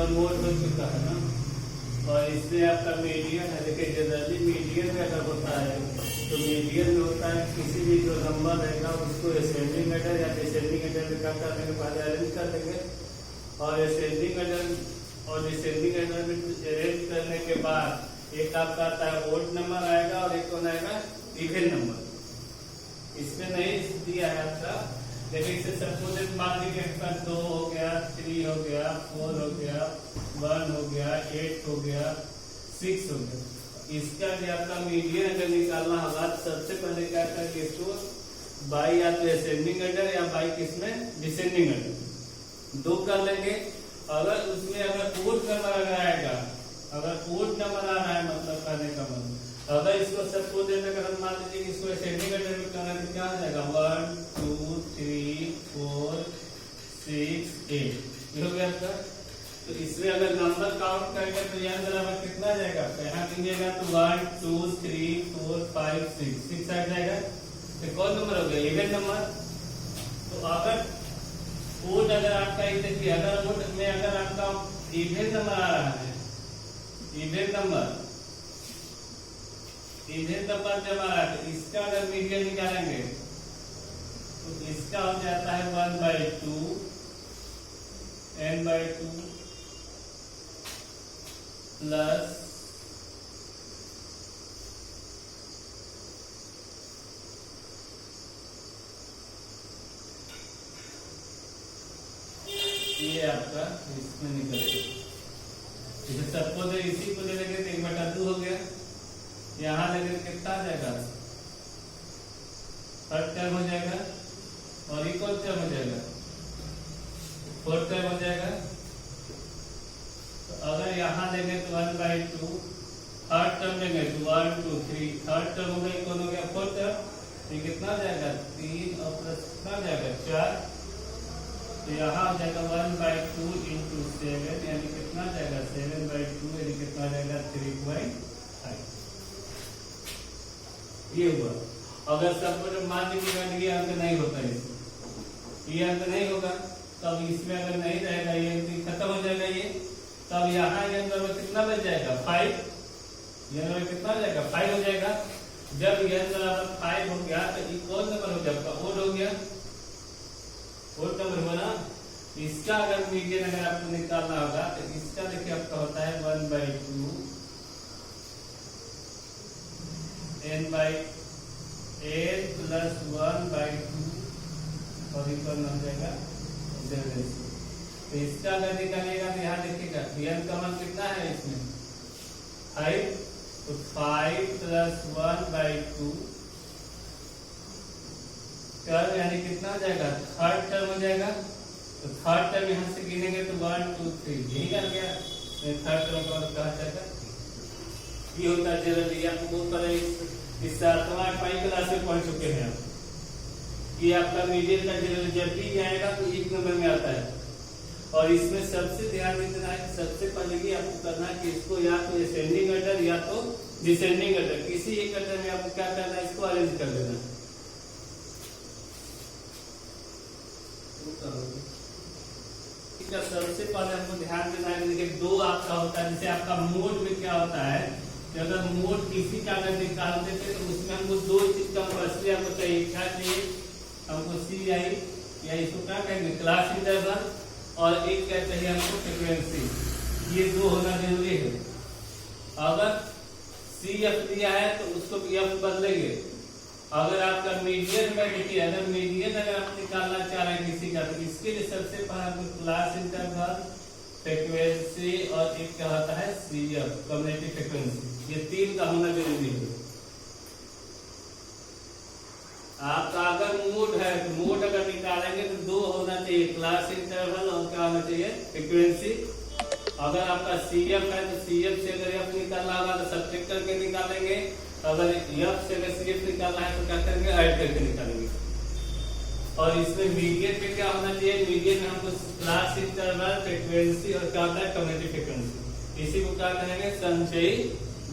Mode हो चुका है ना। और इसमें आपका मीडियन है। देखिए जनरली मीडियन में अगर होता है तो मीडियन में होता है किसी भी जो नंबर रहेगा उसको असेंडिंग ऑर्डर या डिसेंडिंग ऑर्डर में क्या कर देंगे, पहले अरेंज कर देंगे। और असेंडिंग ऑर्डर और डिसेंडिंग ऑर्डर में अरेंज करने के बाद एक आपका आता है ओड नंबर आएगा और एक कौन आएगा, इवन नंबर। इसमें नहीं दिया है आपका, लेकिन इसे सपोज मान लीजिए 2 हो गया, 3 हो गया, 4 हो गया, 1 हो गया, 8 हो गया, 6 हो गया। इसका भी आपका मीडियन अगर निकालना होगा तो सबसे पहले क्या करेंगे, इसको बाई या तो असेंडिंग ऑर्डर या बाई किसमें डिसेंडिंग ऑर्डर 2 कर लेंगे। अगर उसमें अगर ओड नंबर अगर आएगा, अगर ओड नंबर आ रहा है मतलब करने का मतलब, अगर इसको सपोज अगर हम मान लीजिए इसको असेंडिंग ऑर्डर में करना तो क्या हो जाएगा, 1 2 3 4 6 8 ये हो गया आपका। तो इसमें अगर नंबर काउंट करेंगे तो यहाँ बराबर कितना आ जाएगा, यहाँ कीजिएगा तो 1 2 3 4 5 6 आ जाएगा। तो कौन नंबर हो गया, इवन नंबर। तो अगर ओड अगर आपका देखिए, अगर ओड में अगर आपका इवन नंबर आ रहा है, इवन नंबर जब आ रहा है तो इसका अगर मीडियन निकालेंगे तो इसका हो जाता है 1/2 n/2 प्लस ये आपका इसमें निकलेगा। इसे सपोज इसी को ले लेंगे तो 1/2 हो गया। यहाँ लेकर कितना आ जाएगा, थर्ड टर्म हो जाएगा और इक्वल टर्म हो जाएगा, फोर्थ टर्म हो जाएगा। तो अगर यहाँ लेंगे तो 1/2, थर्ड टर्म लेंगे तो 1 2 3, थर्ड टर्म हो गया, कौन हो गया फोर्थ टर्म। ये कितना आ जाएगा 3 और प्लस कितना आ जाएगा 4। तो यहाँ हो जाएगा 1/2 इंटू 7 यानी कितना आ जाएगा 7/2 यानी कितना आ जाएगा 3/5 ये हुआ। अगर सब मान लीजिएगा ये अंक नहीं होता है, ये अंक नहीं होगा तब इसमें अगर नहीं रहेगा ये अंक खत्म हो जाएगा ये, तब यहाँ ये अंक में कितना बच जाएगा 5, ये अंक कितना हो जाएगा 5 हो जाएगा। जब ये अंक बराबर 5 हो गया तो ये कौन नंबर हो जाएगा, ओड हो गया, ओड नंबर हुआ ना। इसका अगर मीडियन अगर आपको निकालना होगा तो इसका देखिए आपका होता है 1/2 n/n प्लस 1/2 और इक्वल हो जाएगा 7। तो इसका अगर निकालेगा तो यहाँ देखिएगा n का मान कितना है इसमें 5, तो 5 प्लस 1/2 टर्म यानी कितना हो जाएगा, थर्ड टर्म हो जाएगा। तो थर्ड टर्म यहाँ से गिनेंगे तो 1 2 3 यही कर गया, थर्ड टर्म का मतलब कहा जाएगा ये होता है। जनरली आपको बहुत पता है, इस 7वां 8वां क्लास में पढ़ चुके हैं आप। ये आपका मीडियन का जनरल जब भी आएगा तो एक नंबर में आता है। और इसमें सबसे ध्यान देना है, सबसे पहले ये आपको करना है कि इसको या तो असेंडिंग ऑर्डर या तो डिसेंडिंग ऑर्डर, किसी एक ऑर्डर में आपको क्या करना है, इसको अरेंज कर देना। सबसे पहले हमको ध्यान देना है, देखिए 2 आपका होता है, जैसे आपका मोड में क्या होता है कि अगर मोड किसी का अगर निकालते थे तो उसमें हमको 2 चीज का असली आपको चाहिए, क्या चाहिए हमको CI या इसको क्या कहेंगे क्लास इंटरवल, और एक क्या चाहिए हमको फ्रीक्वेंसी। ये 2 होना जरूरी है। अगर CF दिया है तो उसको F बदलेंगे। अगर आपका मीडियन में देखिए, अगर मीडियन अगर आप निकालना चाह रहे हैं किसी का तो इसके लिए सबसे पहले आपको क्लास इंटरवल, फ्रीक्वेंसी और एक क्या होता है CF कम्युनिटी फ्रीक्वेंसी, ये 3 का होना जरूरी है। आपका अगर मोड है तो मोड अगर निकालेंगे तो 2 होना चाहिए, क्लास इंटरवल और क्या होना चाहिए फ्रीक्वेंसी। अगर आपका CF है तो CF से अगर F निकालना होगा तो सब्ट्रैक्ट करके निकालेंगे, अगर F से अगर CF निकालना है तो क्या करेंगे ऐड करके निकालेंगे। और इसमें मीडियन पे क्या होना चाहिए, मीडियन में हमको क्लास इंटरवल, फ्रीक्वेंसी और क्या होता है कम्युनिटी फ्रीक्वेंसी। इसी को क्या कहेंगे संचयी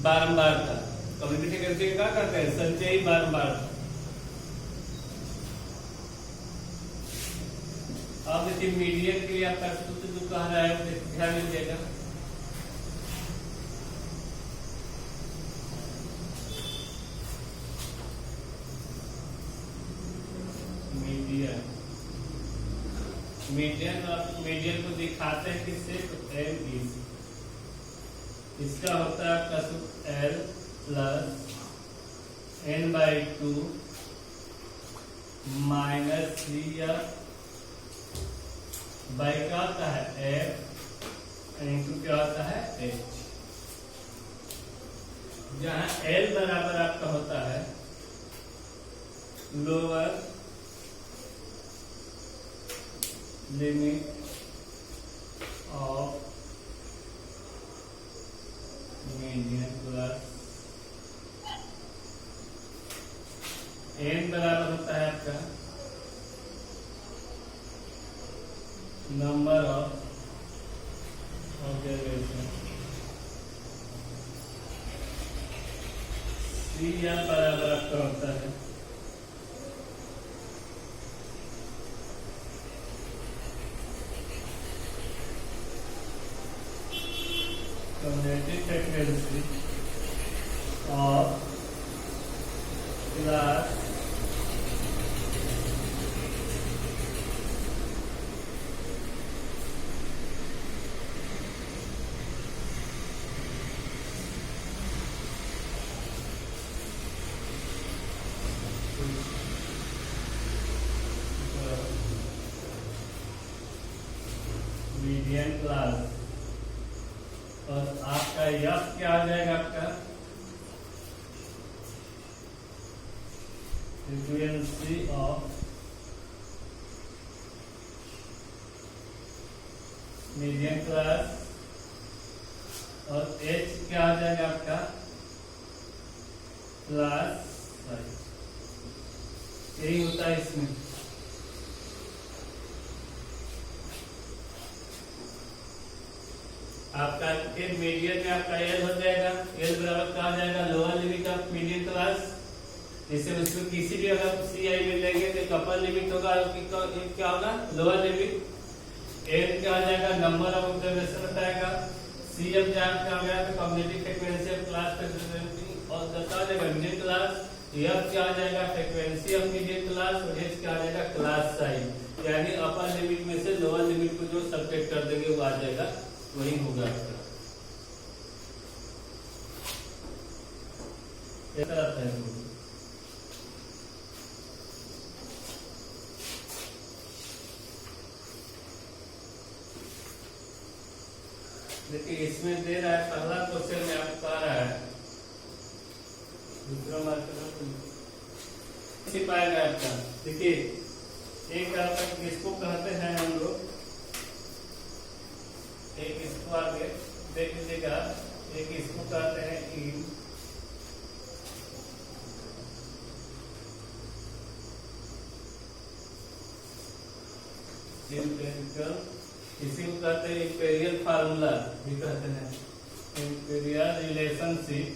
बारंबारता। कम्युनिटी फ्रीक्वेंसी क्या करते हैं संचयी बारंबारता। अब देखिए मीडियन के लिए आपका सूत्र जो कह रहा है वो ध्यान दीजिएगा। मीडियन को दिखाते हैं किससे, तो एम इज, इसका होता है आपका सूत्र L plus N by two minus C F by क्या होता है एफ इंटू क्या होता है एच, जहां एल बराबर आपका होता है lower limit of median plus n बराबर होता है आपका number of observation, c l बराबर आपका होता है cumulative frequency of class median class, और आपका यफ क्या आ जाएगा आपका फ्रीक्वेंसी ऑफ मीडियन क्लास, और एच क्या आ जाएगा आपका क्लास साइज। यही होता है इसमें। आपका मीडियन में आपका एल हो जाएगा, एल बराबर क्या आ जाएगा lower limit of median class, जैसे उसमें किसी भी अगर सी आई में लेंगे तो अपर लिमिट होगा, क्या होगा लोअर लिमिट। एन क्या आ जाएगा नंबर ऑफ ऑब्जर्वेशन बताएगा, सी एम जान क्या आ गया तो कम्युनिटी फ्रीक्वेंसी ऑफ क्लास और बता देगा मीडियन क्लास, एफ क्या आ जाएगा फ्रीक्वेंसी ऑफ मीडियन क्लास, और एच क्या आ जाएगा क्लास साइज, यानी अपर लिमिट में से लोअर लिमिट को जो सब्ट्रैक्ट कर देंगे वो आ जाएगा, वही होगा आपका। ऐसा आता है देखिए इसमें दे रहा है पहला क्वेश्चन में आपको आ रहा है, दूसरा मार्कर पाएगा आपका। देखिए एक आपका किसको कहते हैं हम लोग, एक इसको आगे देख लीजिएगा, एक इसको कहते हैं इन, एम्पिरिकल, इसी को कहते हैं इंपीरियल फार्मूला भी कहते हैं, imperial relationship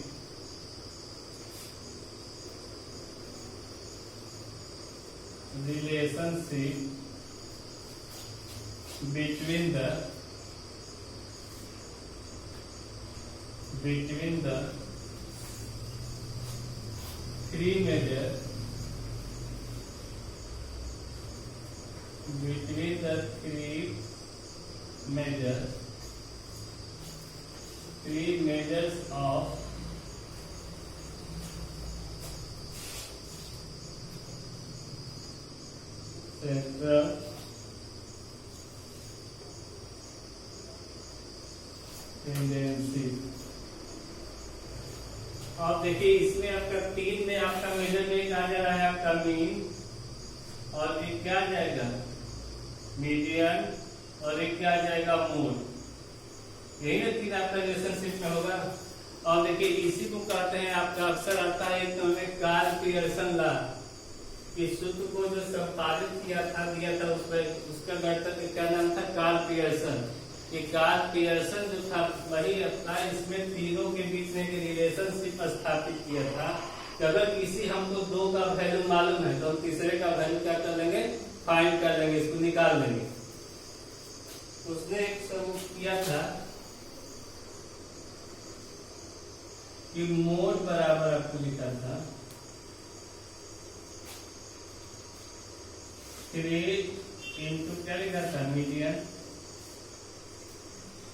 between the three measures, three measures of central tendency। आप देखिए इसमें आपका तीन में आपका मेजरमेंट आ जा रहा है आपका मीन, और एक क्या आ जाएगा मीडियन, और एक क्या आ जाएगा मोड, यही ना तीन आपका रिलेशनशिप में होगा। और देखिए इसी को कहते हैं आपका अक्सर आता है एक तो हमें कार्ल पियर्सन लॉ, इस सूत्र को जो संपादित दिया था उसका गणितज्ञ क्या नाम था कार्ल पियर्सन। ये कार्ल पियर्सन जो था वही अपना इसमें तीनों के बीच में रिलेशनशिप स्थापित किया था कि अगर किसी हमको दो का वैल्यू मालूम है तो हम तीसरे का वैल्यू क्या कर लेंगे फाइंड कर लेंगे, इसको निकाल लेंगे। उसने एक सबूत किया था कि मोड बराबर आपको लिखा था 3 इंटू क्या लिखा था मीडियन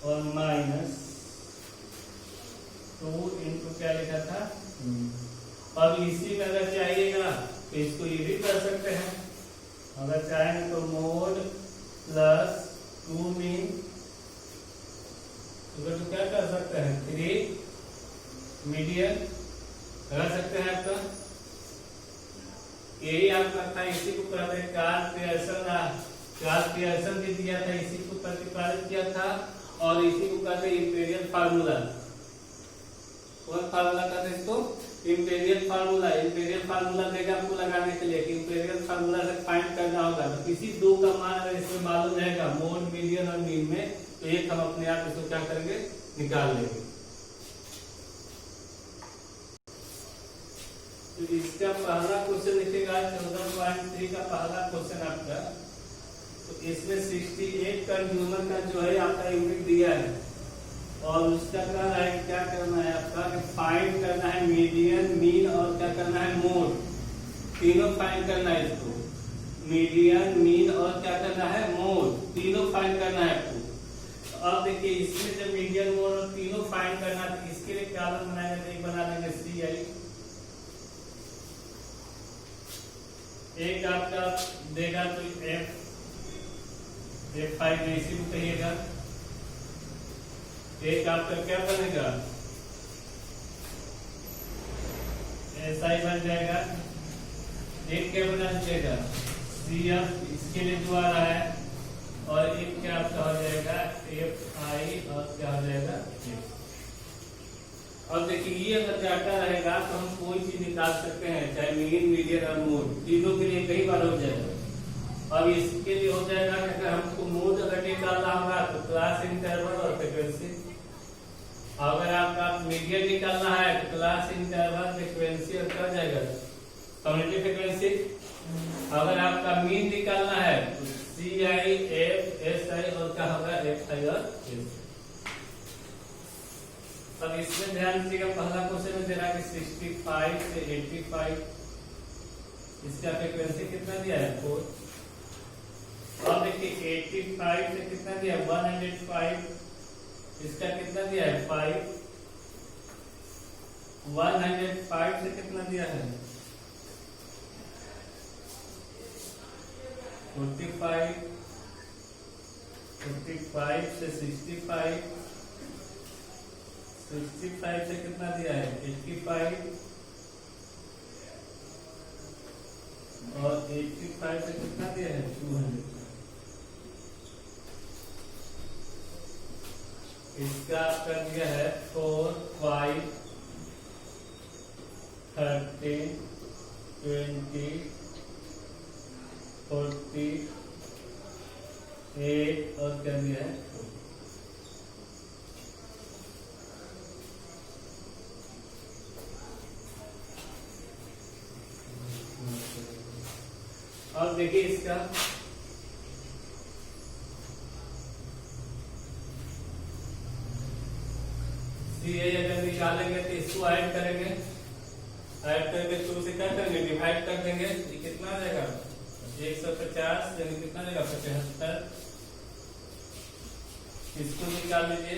और माइनस 2 इंटू क्या लिखा था। अब इसी में अगर चाहिएगा तो इसको ये भी कर सकते हैं, अगर चाहें तो मोड प्लस 2 मीन तो क्या कर सकते हैं 3 मीडियन लगा सकते हैं आपका। यही आपका था, इसी को कहते हैं कार्ल पियर्सन भी दिया था, इसी को प्रतिपादित किया था और इसी को कहते हैं इंपीरियल फार्मूला। कौन फार्मूला कहते हैं इसको? Imperial formula. इंपीरियल फार्मूला देगा आपको लगाने के लिए कि इंपीरियल फार्मूला से फाइंड करना होगा। तो किसी दो का मान अगर इसमें मालूम रहेगा मोड, मीडियन और मीन में, तो एक हम अपने आप इसको क्या करेंगे निकाल लेंगे। तो इसका पहला क्वेश्चन लिखेगा 14.3 का पहला क्वेश्चन आपका। तो इसमें 68 कंज्यूमर का जो है आपका यूनिट दिया है और उसका कहना है क्या करना है आपका कि फाइंड करना है मीडियन, मीन और क्या करना है मोड, तीनों फाइंड करना है इसको। मीडियन, मीन और क्या करना है मोड, तीनों फाइंड करना है आपको। तो अब देखिए इसमें जब मीडियन, मोड और तीनों फाइंड करना है तो इसके लिए क्या बनाएंगे, तो एक बना लेंगे CI। एक आपका देगा तो F5 इसी को कहिएगा। एक आपका क्या बनेगा SI बन जाएगा। एक क्या बना दीजिएगा CF, इसके लिए जो आ रहा है, और एक क्या आपका हो जाएगा FI और क्या हो जाएगा। अब देखिए ये अगर डाटा रहेगा तो हम कोई चीज निकाल सकते हैं, चाहे मीन, मीडियन और मोड, तीनों के लिए कई बार हो जाएगा। अब इसके लिए हो जाएगा कि अगर हमको मोड अगर निकालना होगा तो क्लास इंटरवल और फ्रीक्वेंसी। अगर आपका मीडियन निकालना है तो क्लास इंटरवल, फ्रीक्वेंसी और क्या हो जाएगा कम्युनिटी फ्रीक्वेंसी। अगर आपका मीन निकालना है तो CI, F, SI और क्या होगा FI और SI। अब इसमें ध्यान दीजिएगा पहला क्वेश्चन में दे रहा है कि 65 से 85, इसका फ्रीक्वेंसी कितना दिया है 4। अब देखिए 85 से कितना दिया है 105, इसका कितना दिया है 5। 105 से कितना दिया है 45, 45 से 65, 65 से कितना दिया है 85 और 85 से कितना दिया है 200। इसका आपका दिया है 4, 5, 30, 20, 40, 8 और क्या दिया है 4। अब देखिए इसका CI अगर निकालेंगे तो इसको ऐड करेंगे, ऐड करके शुरू से क्या करेंगे डिवाइड कर देंगे। ये कितना आ जाएगा 150 यानी कितना जाएगा 75। इसको निकाल लीजिए।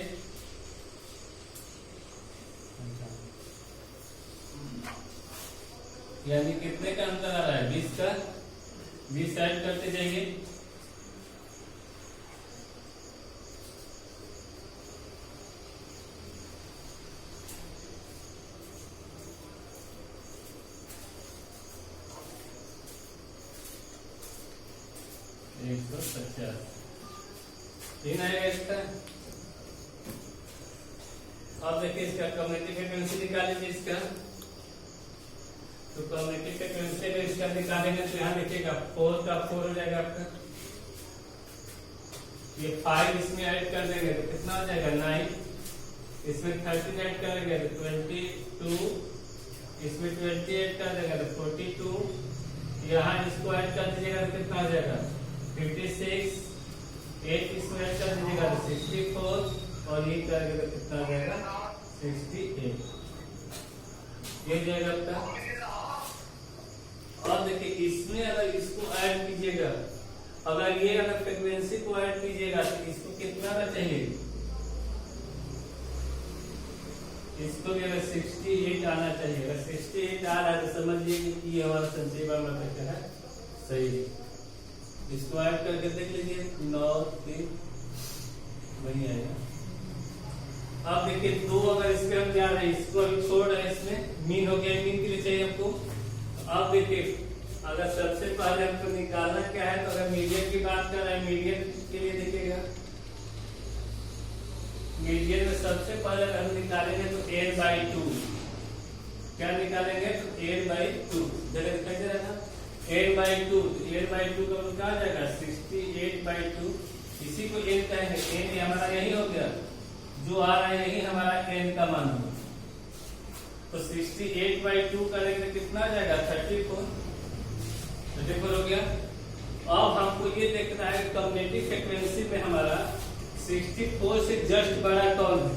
यानी कितने का अंतर आ रहा है 20 का। 20 ऐड करते जाइए। आएगा इसका। अब देखिए इसका कम्युनिटी फ्रीक्वेंसी निकाल लीजिए इसका। तो कम्युनिटी फ्रीक्वेंसी में इसका निकालेंगे तो यहाँ देखिएगा 4 का 4 हो जाएगा आपका। ये 5 इसमें ऐड कर देंगे तो कितना हो जाएगा 9। इसमें 13 ऐड करेंगे तो 22। इसमें 20 ऐड कर देंगे तो 42। यहाँ इसको ऐड कर दीजिएगा तो कितना हो जाएगा 56। 8 इसमें ऐड कर दीजिएगा तो 64 और ये करेंगे तो कितना आ जाएगा 68 ये जाएगा आपका। और देखिए इसमें अगर इसको ऐड कीजिएगा, अगर ये अगर फ्रीक्वेंसी को ऐड कीजिएगा तो इसको कितना आना चाहिए, इसको भी अगर 68 आना चाहिए। अगर 68 आ रहा है तो समझिए कि ये हमारा संचय बार मतलब है सही है। इसको ऐड करके देख लीजिए 9 3 वही आएगा। अब देखिए 2 अगर इसके हम जा रहे हैं, इसको अभी छोड़ रहे हैं, इसमें मीन हो गया, मीन के लिए चाहिए हमको। अब देखिए अगर सबसे पहले हमको निकालना क्या है, तो अगर मीडियन की बात कर रहे हैं, मीडियन के लिए देखिएगा, मीडियन में सबसे पहले अगर हम निकालेंगे तो n/2 क्या निकालेंगे, तो n/2 जगह दिखाई दे रहा था n/2, n/2 का मतलब क्या आ जाएगा 68/2, इसी को n कहेंगे। n हमारा यही हो गया, जो आ रहा है यही हमारा n का मान होगा। तो 68/2 करेंगे कितना आ जाएगा 34 हो गया। अब हमको ये देखना है कम्युनिटी फ्रीक्वेंसी में हमारा 64 से जस्ट बड़ा कौन है।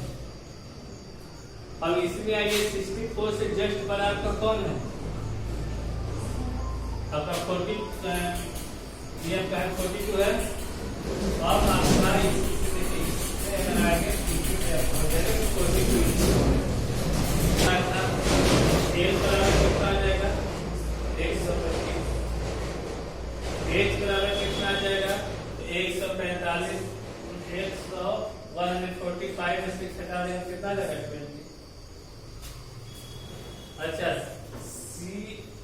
अब इसमें आइए 64 से जस्ट बड़ा आपका कौन है, आपका 40 ये आपका है 42 है। अब आपका इसमें आगे 42 एल बराबर कितना आ जाएगा 125, एच बराबर कितना आ जाएगा 145, 145 में 6 हटा देंगे कितना आ जाएगा 20। अच्छा सी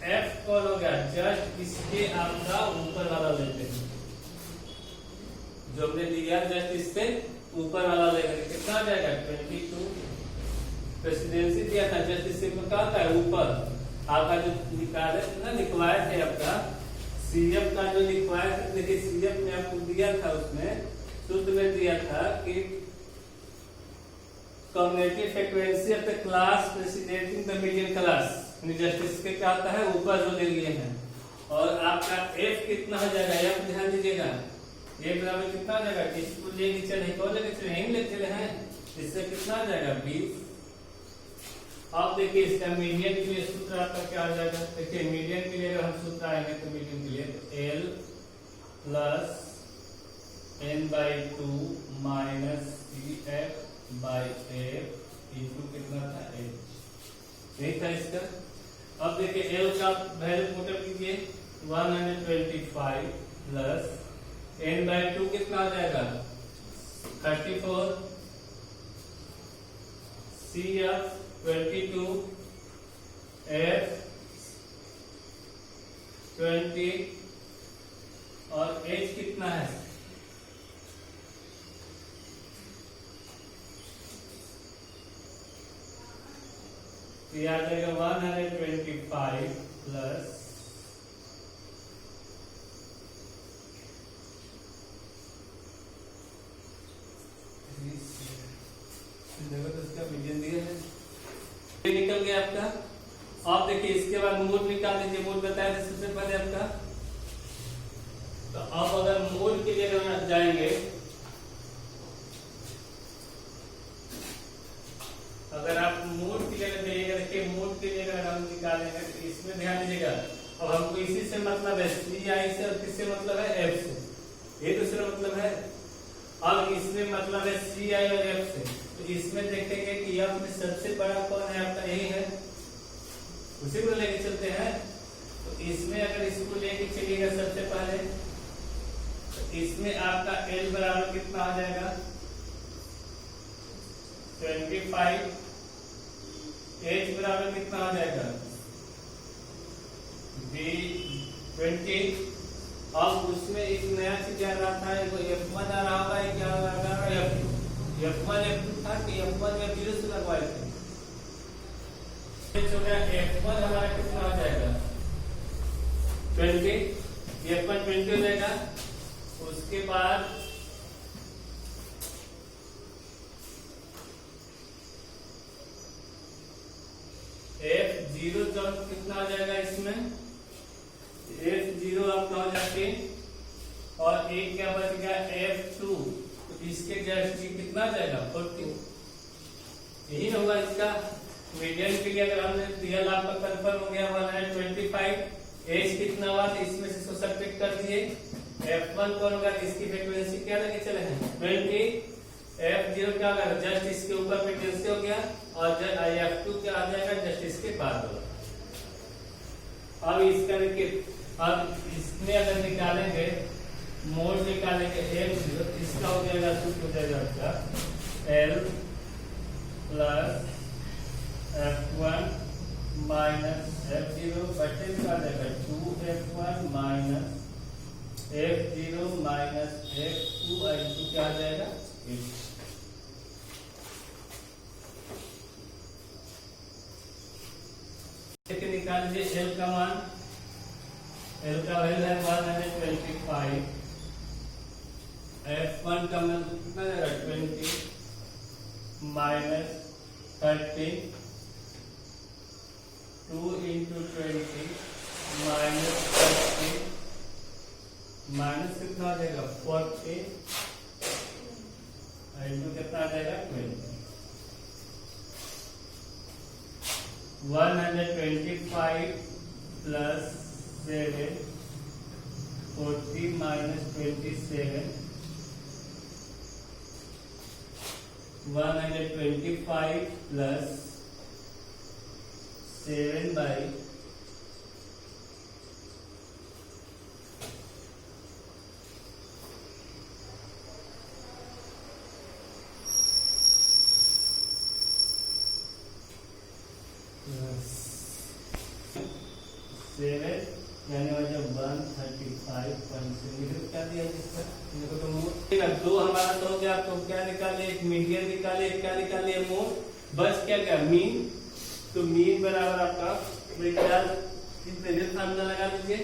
एफ कौन हो गया, जस्ट इसके आपका ऊपर वाला लेते हैं, जो हमने लिया जस्ट इससे ऊपर वाला लेंगे कितना आ जाएगा 22। प्रेसिडेंसी दिया था जस्ट इससे क्या था ऊपर, आपका जो निकाले ना लिखवाए थे आपका सीएफ का जो लिखवाए थे, देखिए सीएफ में आपको दिया था, उसमें सूत्र में दिया था कि community frequency of the class preceding the median class, जस्टिस के क्या आता है ऊपर जो ले लिए हैं। और आपका एफ कितना हो जाएगा, एफ ध्यान दीजिएगा, एफ बराबर कितना हो जाएगा, इसको लेके चले कौन लेके चले यहीं लेके चले हैं, इससे कितना आ जाएगा 20। अब देखिए इसका मीडियन के लिए सूत्र आपका क्या हो जाएगा, देखिए मीडियन के लिए अगर हम सूत्र आएंगे तो मीडियन के लिए L plus n/2 minus CF/F into कितना था h, यही था इसका। अब देखिए L का वैल्यू पुट कीजिए 125 प्लस n/2 कितना आ जाएगा 34, CF 22, F 20 और H कितना है, तो आ जाएगा 125 प्लस मीडियन दिया है, निकल गया आपका। आप देखिए इसके बाद मोड निकाल दीजिए, मोड बताया था सबसे पहले आपका। तो अब अगर मोड के लिए अगर जाएंगे, अगर आप मोड के लिए जाइएगा, देखिए मोड के लिए अगर हम निकालेंगे तो इसमें ध्यान दीजिएगा, अब हमको इसी से मतलब है CI से, और किससे मतलब है F से, ये दूसरा मतलब है। अब इसमें मतलब है CI और F से, तो इसमें देखेंगे कि F में सबसे बड़ा कौन है आपका, यही है, उसी को लेके चलते हैं। तो इसमें अगर इसको लेके चलिएगा सबसे पहले, तो इसमें आपका L बराबर कितना आ जाएगा 25, H बराबर कितना आ जाएगा 20। अब उसमें एक नया चीज आ रहा था, F1 आ रहा होगा, क्या आ रहा है F1 F2 था कि F1 में 0 से लगवाए थे, F1 हमारा कितना हो जाएगा 20, F1 20 हो जाएगा। उसके बाद F0 कितना हो जाएगा, इसमें F0 आपका हो जाके और एक क्या बच गया F2, तो इसके जस्ट कितना आ जाएगा 40, यही होगा इसका मीडियन के लिए। अगर हमने रियल आपका कंफर्म हो गया 125, एज कितना हुआ तो इसमें से इसको सब्ट्रैक्ट कर दिए, F1 कौन होगा, इसकी फ्रीक्वेंसी क्या लगे चले हैं 20, F0 क्या होगा जस्ट इसके ऊपर फ्रीक्वेंसी हो गया, और F2 क्या आ जाएगा जस्ट इसके बाद होगा। अब इसका देखिए, अब इसमें अगर निकालेंगे मोड निकालेंगे F0, इसका हो जाएगा सूत्र हो जाएगा आपका L plus F1 minus F0 बटे का जाएगा 2F1 minus F0 minus F2 I2 क्या आ जाएगा 8। निकाल लीजिए L का मान, L का वैल्यू है 125, F1 का मान कितना जाएगा 20 माइनस 30, 2 into 20 माइनस 30 माइनस कितना आ जाएगा 40, इंटू कितना आ जाएगा 20, 125 प्लस 7, 40 माइनस 27, 125 प्लस 7 by 7 यानी वजह 135.7 क्या दिया इसका देखो तो मोड दो हमारा तो हो गया। तो क्या निकाले, एक मीडियन निकाले, एक क्या निकाले मोड, बस क्या क्या मीन। तो मीन बराबर आपका क्या इंटीग्रल फार्मूला लगा लीजिए,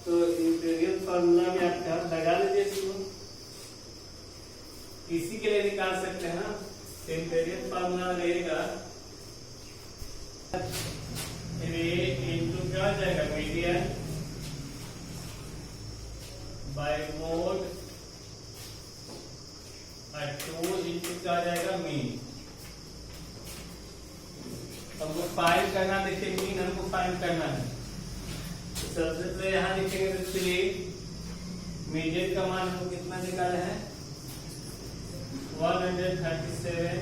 तो इंटीग्रल फार्मूला में आपका लगा लीजिए इसको, इसी के लिए निकाल सकते हैं ना। इंटीग्रल फार्मूला रहेगा इंटू क्या आ जाएगा मीडियन बाय मोड 2 इंटू क्या आ जाएगा मीन। हमको फाइंड करना, देखिए मीन हमको फाइंड करना है। सबसे पहले यहाँ लिखेंगे तो 3 मीडियन का मान हमको कितना निकाला है 137,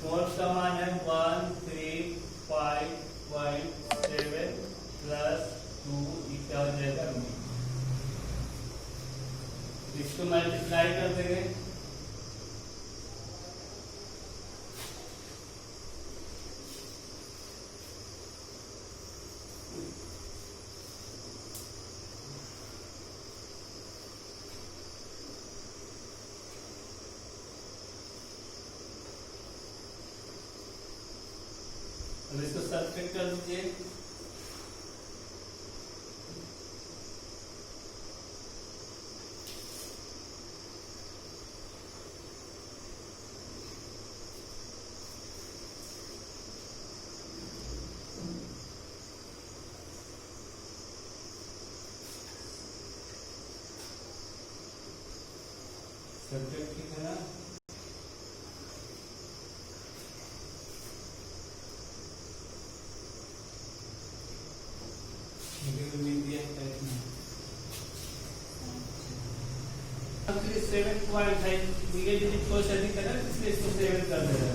मोड का मान है 135.7 प्लस 2 क्या हो जाएगा मीन। इसको मल्टीप्लाई कर देंगे, अब इसको सब्ट्रैक्ट कर दीजिए, सब्ट्रैक्ट ठीक है ना। सेवन पॉइंट है, कोई अधिक है ना, इसलिए इसको 7 कर दे रहा है।